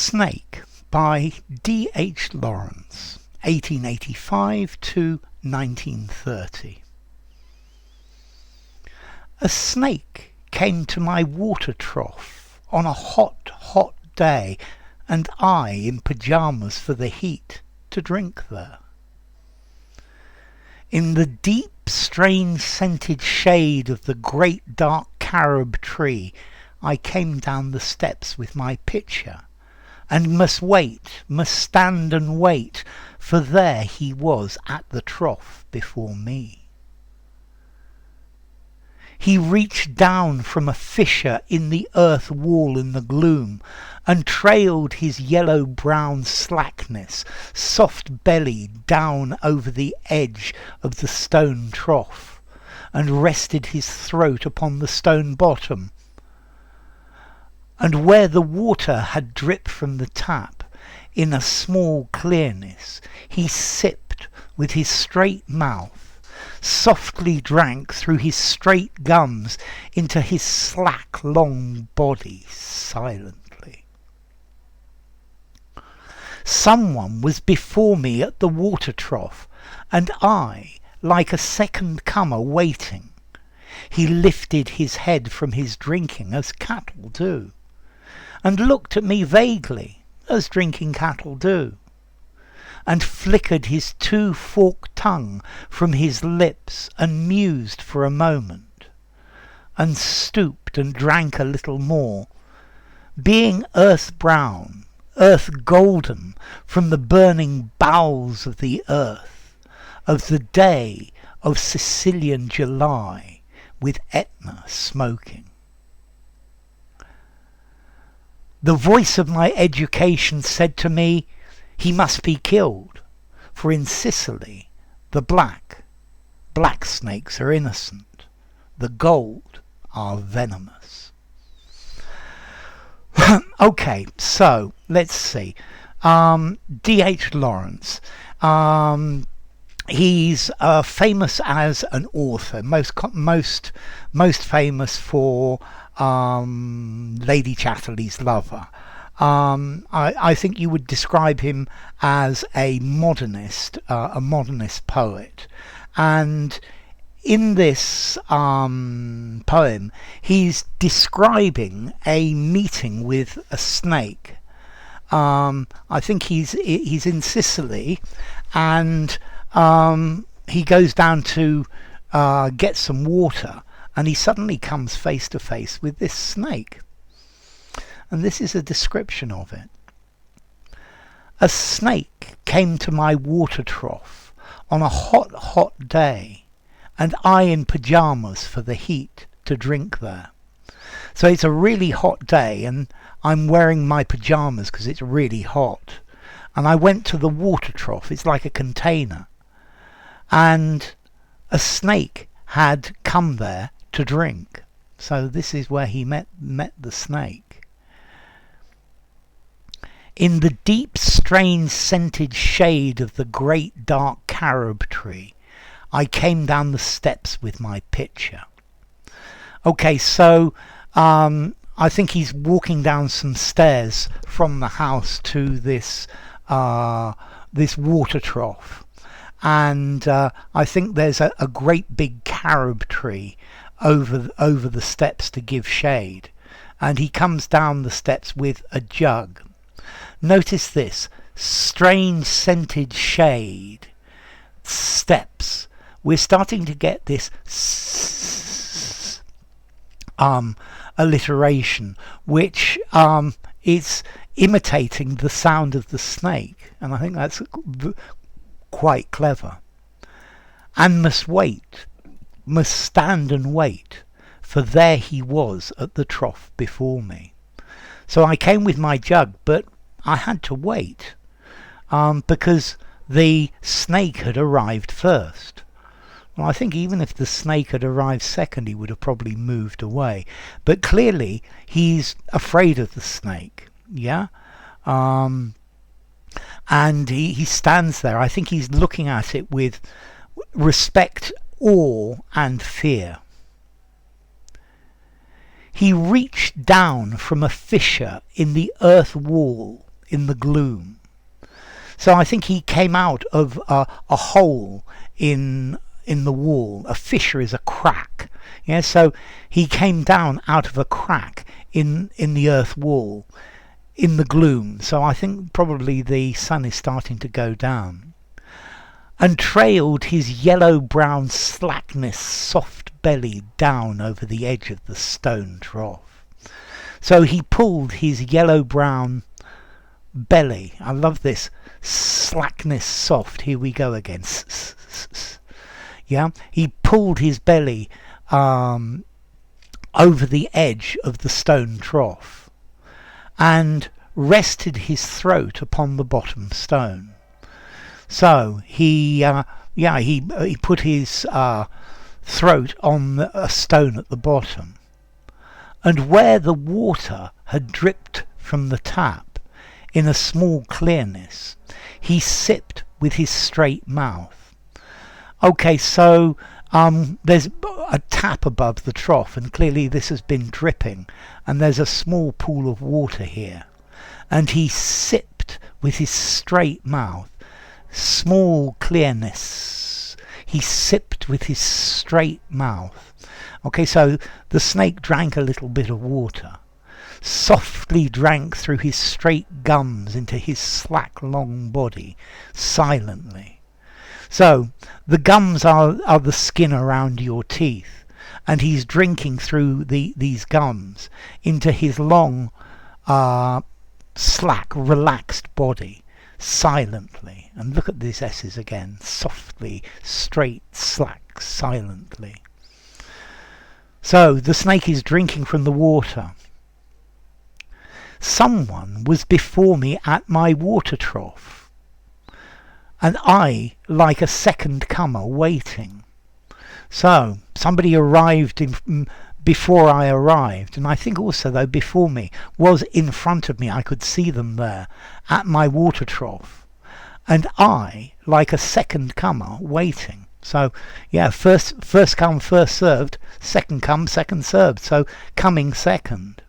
Snake by D.H.Lawrence, 1885 to 1930. A snake came to my water-trough on a hot, hot day, and I, in pyjamas for the heat, to drink there. In the deep, strange scented shade of the great dark carob tree, I came down the steps with my pitcher, and must stand and wait, for there he was at the trough before me. He reached down from a fissure in the earth wall in the gloom, and trailed his yellow-brown slackness, soft-bellied, down over the edge of the stone trough, and rested his throat upon the stone bottom. And where the water had dripped from the tap, in a small clearness, he sipped with his straight mouth, softly drank through his straight gums into his slack long body silently. Someone was before me at the water trough, and I, like a second comer, waiting. He lifted his head from his drinking, as cattle do, and looked at me vaguely, as drinking cattle do, and flickered his two-forked tongue from his lips, and mused for a moment, and stooped and drank a little more, being earth-brown, earth-golden, from the burning bowels of the earth, of the day of Sicilian July, with Etna smoking. The voice of my education said to me, he must be killed, for in Sicily the black snakes are innocent, the gold are venomous. Okay, so let's see. D.H.Lawrence. He's famous as an author, most famous for Lady Chatterley's Lover. I think you would describe him as a modernist poet, and in this poem he's describing a meeting with a snake. I think he's in Sicily, and he goes down to get some water, and he suddenly comes face to face with this snake. And this is a description of it. A snake came to my water trough on a hot, hot day, and I in pyjamas for the heat to drink there. So it's a really hot day, and I'm wearing my pyjamas because it's really hot. And I went to the water trough, it's like a container, and a snake had come there to drink. So this is where he met the snake. In the deep, strange, scented shade of the great dark carob tree, I came down the steps with my pitcher. Okay, so I think he's walking down some stairs from the house to this water trough, and I think there's a great big carob tree over the steps to give shade, and he comes down the steps with a jug. Notice this: strange scented shade, steps. We're starting to get this alliteration, which is imitating the sound of the snake, and I think that's quite clever. And must stand and wait, for there he was at the trough before me. So I came with my jug, but I had to wait, because the snake had arrived first. Well, I think even if the snake had arrived second, he would have probably moved away. But clearly, he's afraid of the snake, yeah? And he stands there. I think he's looking at it with respect, awe, and fear. He reached down from a fissure in the earth wall in the gloom. So I think he came out of a hole in the wall. A fissure is a crack. Yeah, so he came down out of a crack in the earth wall in the gloom. So I think probably the sun is starting to go down. And trailed his yellow-brown slackness soft-bellied down over the edge of the stone trough. So he pulled his yellow-brown belly. I love this. Slackness soft. Here we go again. Yeah, he pulled his belly over the edge of the stone trough and rested his throat upon the bottom stone. So he put his throat on a stone at the bottom, and where the water had dripped from the tap in a small clearness, he sipped with his straight mouth. Okay, so there's a tap above the trough, and clearly this has been dripping, and there's a small pool of water here, and he sipped with his straight mouth. Small clearness. He sipped with his straight mouth. Okay, so the snake drank a little bit of water, softly drank through his straight gums into his slack long body, silently. So the gums are the skin around your teeth, and he's drinking through these gums into his long, slack, relaxed body, silently. And look at these S's again. Softly, straight, slack, silently. So the snake is drinking from the water. Someone was before me at my water trough, and I, like a second comer, waiting. So somebody arrived before I arrived, and I think also, though, before me was in front of me. I could see them there at my water trough, and I, like a second comer, waiting. So yeah, first come, first served, second come, second served, so coming second.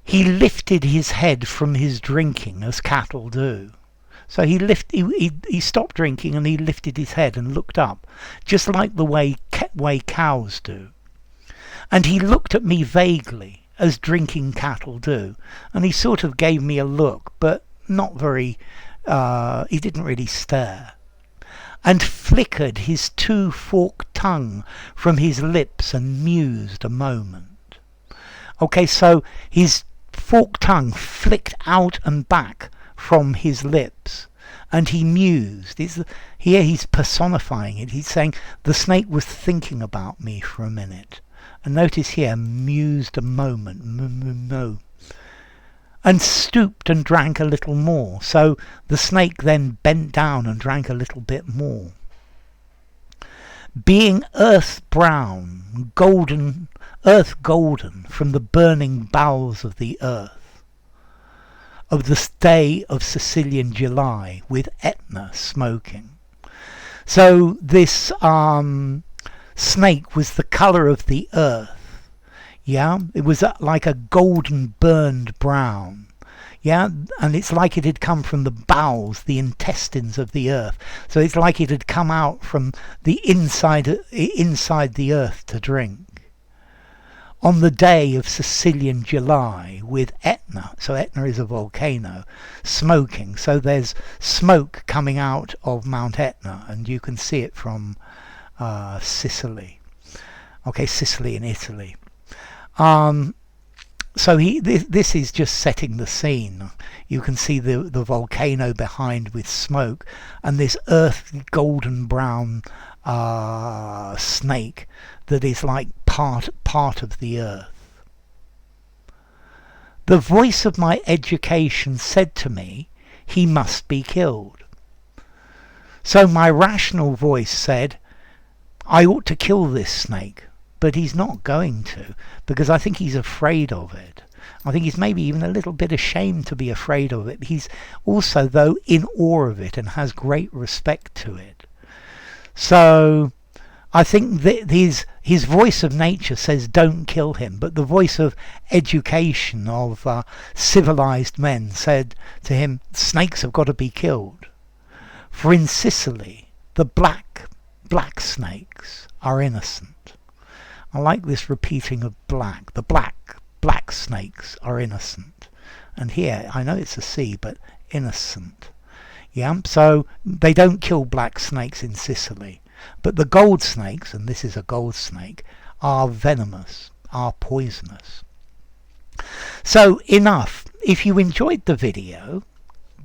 He lifted his head from his drinking, as cattle do. So he stopped drinking, and he lifted his head and looked up, just like the way cows do. And he looked at me vaguely, as drinking cattle do, and he sort of gave me a look, but not very, he didn't really stare, and flickered his two-forked tongue from his lips and mused a moment. Okay, so his forked tongue flicked out and back from his lips, and he mused. Here he's personifying it. He's saying the snake was thinking about me for a minute. And notice here, mused a moment, and stooped and drank a little more. So the snake then bent down and drank a little bit more. Being earth brown, earth golden from the burning bowels of the earth, of this day of Sicilian July, with Etna smoking. So this snake was the colour of the earth. Yeah, it was like a golden burned brown. Yeah, and it's like it had come from the bowels, the intestines of the earth. So it's like it had come out from the inside the earth to drink. On the day of Sicilian July, with Etna, so Etna is a volcano, smoking. So there's smoke coming out of Mount Etna, and you can see it from Sicily. Okay, Sicily in Italy. So this is just setting the scene. You can see the volcano behind with smoke, and this earth golden brown snake that is like part of the earth. The voice of my education said to me, he must be killed. So my rational voice said, I ought to kill this snake, but he's not going to, because I think he's afraid of it. I think he's maybe even a little bit ashamed to be afraid of it. He's also, though, in awe of it and has great respect to it. So I think that his voice of nature says don't kill him, but the voice of education, of civilized men, said to him, snakes have got to be killed. For in Sicily, the black snakes are innocent. I like this repeating of black. The black snakes are innocent. And here, I know it's a C, but innocent. Yeah, so they don't kill black snakes in Sicily. But the gold snakes, and this is a gold snake, are venomous, are poisonous. So enough. If you enjoyed the video,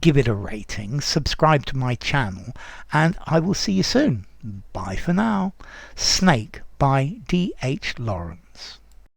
give it a rating, subscribe to my channel, and I will see you soon. Bye for now. Snake by D.H. Lawrence.